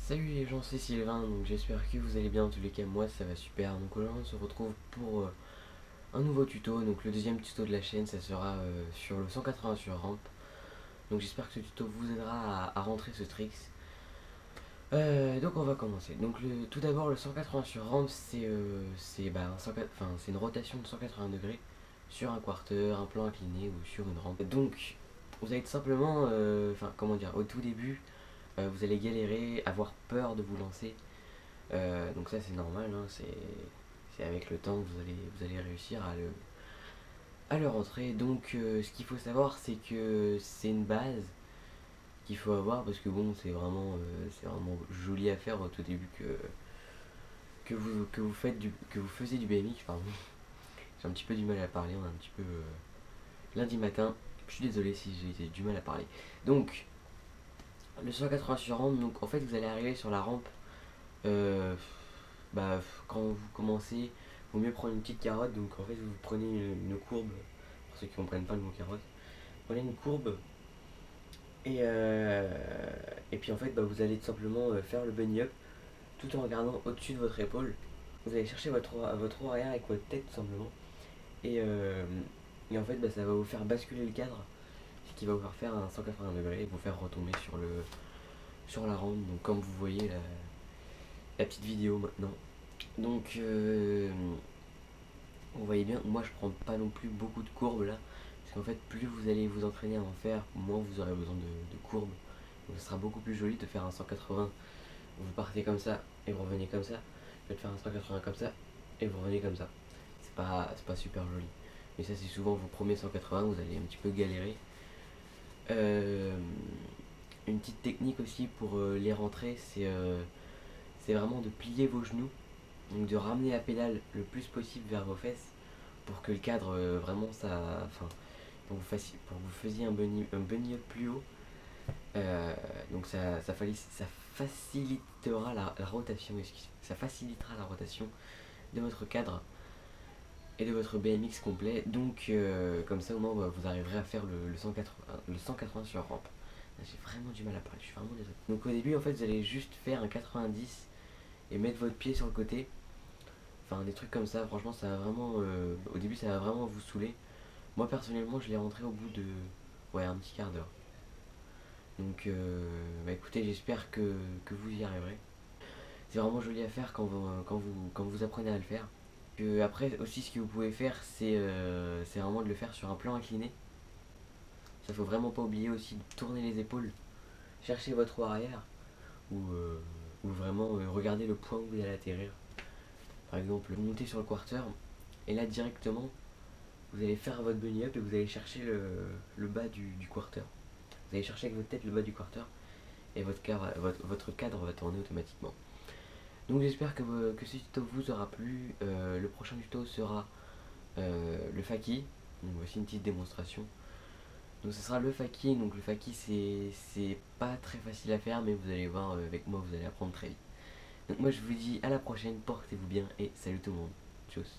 Salut les gens, c'est Sylvain, donc j'espère que vous allez bien. En tous les cas, moi ça va super. Donc aujourd'hui, on se retrouve pour un nouveau tuto. Donc le deuxième tuto de la chaîne, ça sera sur le 180 sur rampe. Donc j'espère que ce tuto vous aidera à rentrer ce tricks. Donc on va commencer. Donc tout d'abord, le 180 sur rampe, c'est une rotation de 180 degrés sur un quarter, un plan incliné ou sur une rampe. Donc vous allez tout simplement, comment dire, au tout début, vous allez galérer, avoir peur de vous lancer. Donc ça c'est normal, hein, c'est avec le temps que vous allez réussir à le rentrer. Donc ce qu'il faut savoir, c'est que c'est une base qu'il faut avoir parce que bon, c'est vraiment joli à faire au tout début que vous faisiez du BMX. Pardon. J'ai un petit peu du mal à parler, on est un petit peu lundi matin. Je suis désolé si j'ai du mal à parler. Donc le 180 sur rampe, donc en fait vous allez arriver sur la rampe. euh, Quand vous commencez, il vaut mieux prendre une petite carotte. Donc en fait, vous prenez une courbe, pour ceux qui ne comprennent pas le mot carotte. Prenez une courbe et puis en fait, vous allez tout simplement faire le bunny up tout en regardant au-dessus de votre épaule. Vous allez chercher votre roue arrière avec votre tête tout simplement. Et, euh, et en fait, ça va vous faire basculer le cadre, ce qui va vous faire un 180 degrés et vous faire retomber sur la rampe. Donc comme vous voyez la petite vidéo maintenant. Donc vous voyez bien, moi je prends pas non plus beaucoup de courbes là, parce qu'en fait plus vous allez vous entraîner à en faire, moins vous aurez besoin de courbes. Donc ce sera beaucoup plus joli de faire un 180, vous partez comme ça et vous revenez comme ça, que de faire un 180 comme ça et vous revenez comme ça. C'est pas super joli. Mais ça c'est souvent vos premiers 180, vous allez un petit peu galérer. Euh, une petite technique aussi pour les rentrer, c'est vraiment de plier vos genoux, donc de ramener la pédale le plus possible vers vos fesses pour que le cadre vraiment pour que vous faisiez un bunny up plus haut. Donc ça facilitera la rotation, ça facilitera la rotation de votre cadre et de votre BMX complet. Donc comme ça au moins vous arriverez à faire le 180 sur rampe. J'ai vraiment du mal à parler, je suis vraiment désolé. Donc au début en fait vous allez juste faire un 90 et mettre votre pied sur le côté. Enfin des trucs comme ça, franchement ça va vraiment. Au début ça va vraiment vous saouler. Moi personnellement je l'ai rentré au bout de un petit quart d'heure. Donc écoutez, j'espère que vous y arriverez. C'est vraiment joli à faire quand vous apprenez à le faire. Après aussi ce que vous pouvez faire c'est vraiment de le faire sur un plan incliné. Ça faut vraiment pas oublier aussi de tourner les épaules, chercher votre roue arrière ou vraiment regarder le point où vous allez atterrir. Par exemple, monter sur le quarter et là directement vous allez faire votre bunny up et vous allez chercher le bas du quarter. Vous allez chercher avec votre tête le bas du quarter et votre cadre va tourner automatiquement. Donc j'espère que ce tuto vous aura plu. Le prochain tuto sera le faki. Donc voici une petite démonstration. Donc ce sera le faki. Donc le faki c'est pas très facile à faire, mais vous allez voir avec moi vous allez apprendre très vite. Donc moi je vous dis à la prochaine, portez-vous bien et salut tout le monde. Tchuss.